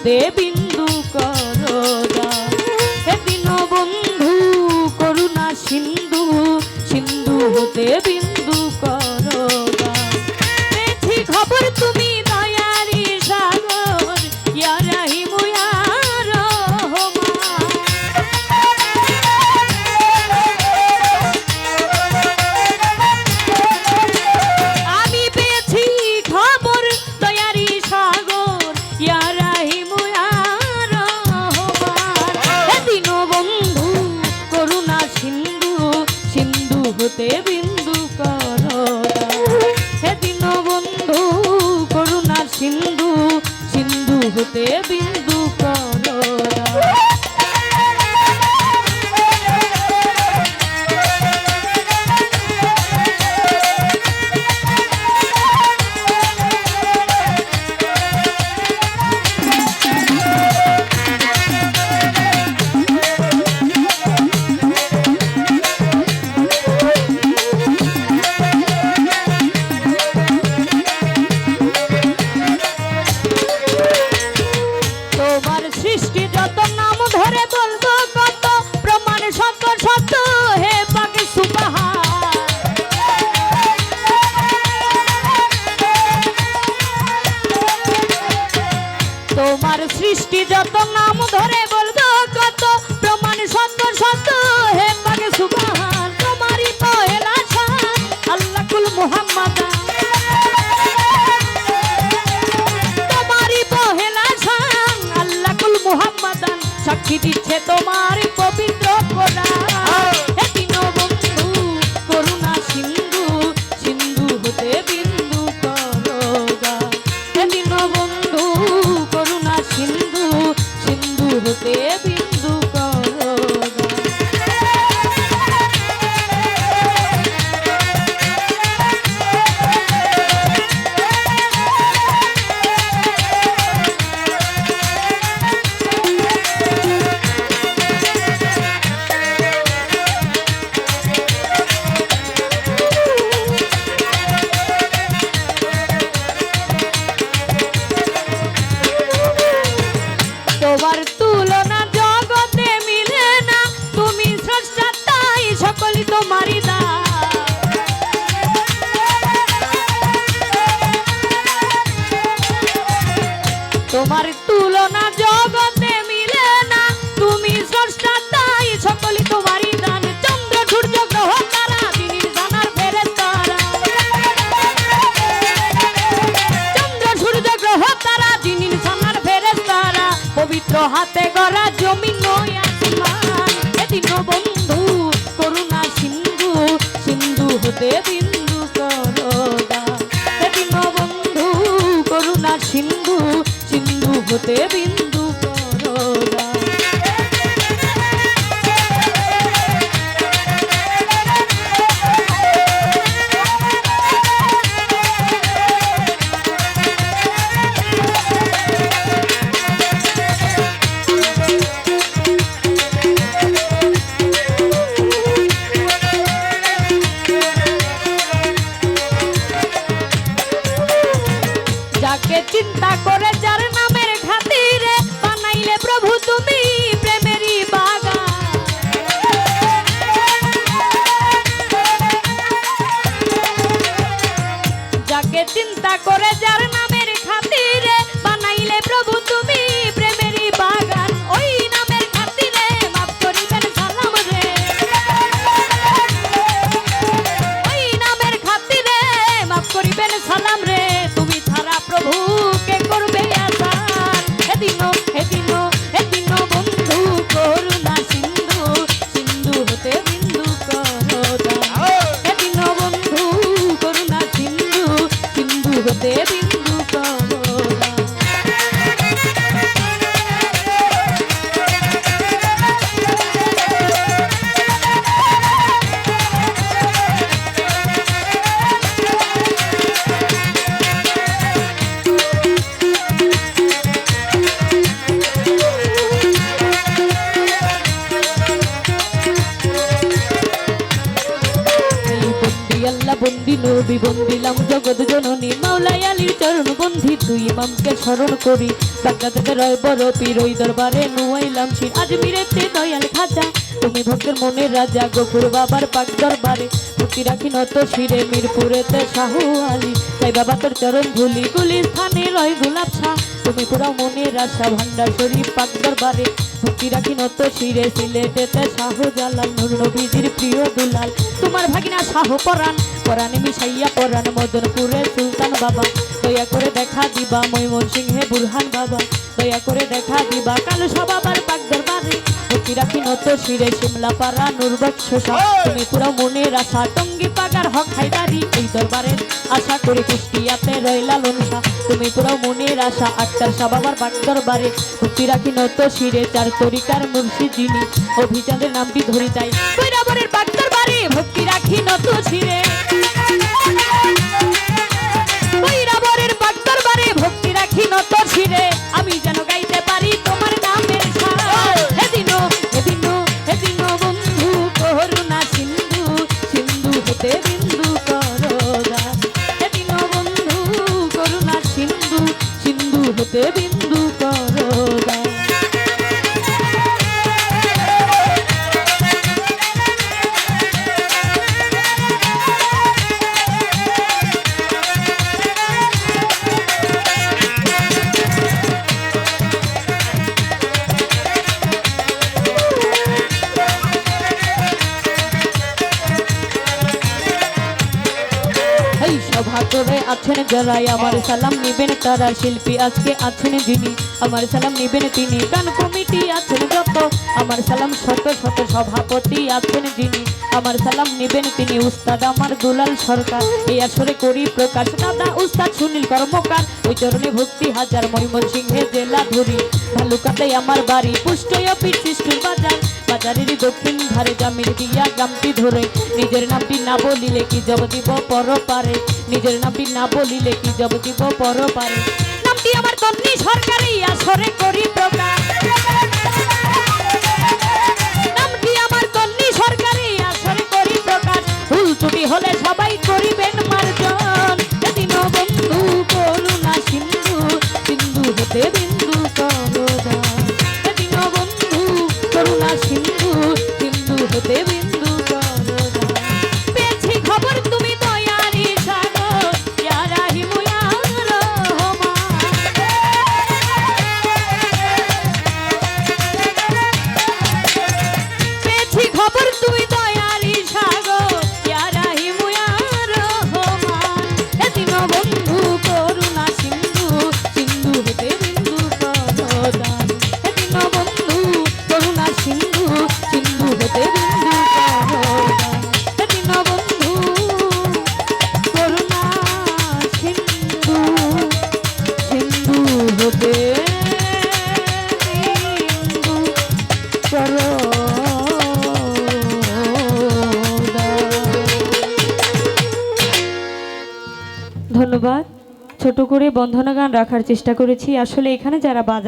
হতে বিন্দু করদা। হে দীনবন্ধু করুণা সিন্ধু, সিন্ধু হতে বিন্দু করদা। পেয়েছি খবর তুমি দয়ারি সাগর, ইয়া রাহিম ইয়া রহমান। আমি পেয়েছি খবর দয়ারি সাগর, ইয়া রাহিম ইয়া রহমান। হে দীনবন্ধু করুণা সিন্ধু, সিন্ধু হতে বিন্দু করদা। হে দীনবন্ধু করুণা সিন্ধু, সিন্ধু হতে বিন্দু করদা। তোমার সৃষ্টি যত নাম ধরে বলবো কত, প্রমাণ সত্য সত্য হে পাক সুবহান। তোমার সৃষ্টি যত নাম ধরে বলবো কত, প্রমাণ সত্য সত্য হে পাক সুবহান। তোমারই পহেলা শান আল্লাহ কুল মুহাম্মাদ, তোমারই পহেলা শান আল্লাহ কুল মুহাম্মাদান। সাক্ষী দিচ্ছে তোমার পবিত্র কোরআন। হে দীনবন্ধু করুণা সিন্ধু, সিন্ধু হতে বিন্দু করদা। হে দীনবন্ধু করুণা সিন্ধু, সিন্ধু হতে বিন্দু করদা। তোমার তুলনা জগতে মিলে না, তুমি স্রষ্টা তাই সকলই তোমারই দান। তোমার তুলনা জগতে মিলে না, তুমি স্রষ্টা তাই সকলই তোমারই দান। চন্দ্র সূর্য গ্রহ তারা দিনের জানার ফেরেশতারা, চন্দ্র সূর্য গ্রহ তারা দিনের জানার ফেরেশতারা। পবিত্র হাতে গড়া জমিন নয় আসমান। হে দীনবন্ধু করুণা সিন্ধু, সিন্ধু হতে বিন্দু করদা। হে দীনবন্ধু করুণা সিন্ধু, সিন্ধু হতে বিন্দু করদা। যাকে চিন্তা করে যার নামের খাতিরে বানাইলে প্রভু তুমি প্রেমেরই বাগান। যাকে চিন্তা করে যার নামের খাতিরে বানাইলে প্রভু তুমি প্রেমেরই বাগান। ওই নামের খাতিরে মাফ করিবেন সালাম রে, ওই নামের খাতিরে মাফ করিবেন সালাম রে। তুমি ছাড়া প্রভু কে করবে আসান। হে দীনবন্ধু করুণা সিন্ধু, সিন্ধু হতে বিন্দু করদা। হে দীনবন্ধু করুণা সিন্ধু, সিন্ধু হতে বিন্দু করদা। বন্দি নবী বন্দিলাম জগৎ জননী মাওলাই আলীর চরণ বন্ধিত। দুই ইমামকে স্মরণ করি বাগদাদেতে রয় বড় পীর ওই দরবারে নুয়াইলাম শির আজমিরেতে দয়াল খাজা তুমি ভক্তের মনের রাজা গফুর বাবার পাক দরবারে ভক্তি রাখি নত শিরে মিরপুরেতে শাহু আলী তাই বাবা তোর চরণ ধুলি গুলিস্থানে রয় গোলাপ ছা তুমি পুরা মনের আশা ভান্ডার শরীফ পাক দরবারে ভক্তি রাখি নত শিরে সিলেটেতে শাহু জালাল নূর নবীজির প্রিয় দুলাল তোমার ভাগিনা শাহ পরাণ পরাণে মিশাইয়া পরাণ মদনপুরে সুলতান বাবা দয়া করে দেখা দিবা ময়মনসিংহে বুরহান বাবা দয়া করে দেখা দিবা কালুসা বাবার পাক দরবারে ভক্তি রাখি নত শিরে শিমলা পাড়া নূরবক্স তুমি পুরা মনের আশা টঙ্গি পাগার হক হায়দারি এই দরবারে আশা করে কুষ্টিয়াতে রইলা লনসা তুমি পুরা মনের আশা আক্তার শাহ বাবার পাক দরবারে ভক্তি রাখি নত শিরে চার তরিকার মুর্শিদ যিনি অভিযানের নামটি ধরি তাই বৈরাবরের পাক দরবারে ভক্তি রাখি নত শিরে বৈরাবরের পাক দরবারে ভক্তি রাখি নত শিরে আমি যেন গাইতে পারি তোমার নামের সার হেদিনো হেদিনো হেদিনো বন্ধু করুণা সিন্ধু সিন্ধু হতে বিন্দু করদা হেদিনো বন্ধু করুণা সিন্ধু সিন্ধু হতে বিন্দু করদা সভা করে আছেন যারাই আমার সালাম নিবেন তারা শিল্পী আজকে আছেন যিনি আমার সালাম নিবেন তিনি গান কমিটি আছেন যত আমার সালাম শত শত সভাপতি আছেন যিনি আমার সালাম নিবেন তিনি উস্তাদ আমার দুলাল সরকার এই আসরে করি প্রকাশ দাদা উস্তাদ সুনীল কর্মকার ওই চরণে ভক্তি হাজার ময়মনসিংহে জেলা ধরি ভালুকাতে আমার বাড়ি পুষ্টয় পীঠ সৃষ্টির বাজার বাজারের দক্ষিণ ধারে জামির দিয়া গ্রামটি ধরে নিজের নামটি না বলিলে কি জব দিব পর পারে নিজের নামটি না বলিলে কি জব দিব পর পারে নামটি আমার তন্নি সরকারি আসরে করি প্রকাশ নামটি আমার তন্নি সরকারি আসরে করি প্রকাশ ভুল ত্রুটি হলে সবাই করিবেন মার্জন দিন বন্ধু করুণা সিন্ধু সিন্ধু হতে বিন্দু করদা দিন বন্ধু করুণা সিন্ধু সিন্ধু হতে বিন্দু করদা পেয়েছি খবর তুমি দয়ারি সাগর ইয়া রাহিম ইয়া রহমান পেয়েছি খবর তুমি দয়ারি সাগর ইয়া রাহিম ইয়া রহমান এদিন বন্ধু করুণা সিন্ধু সিন্ধু হতে বিন্দু করদা এদিন বন্ধু করুণা সিন্ধু সিন্ধু হতে বিন্দু করদা এদিন বন্ধু করুণা সিন্ধু সিন্ধু হতে বিন্দু করদা। ধন্যবাদ। ছোট করে বন্ধনা গান রাখার চেষ্টা করেছি আসলে এখানে যারা বাজা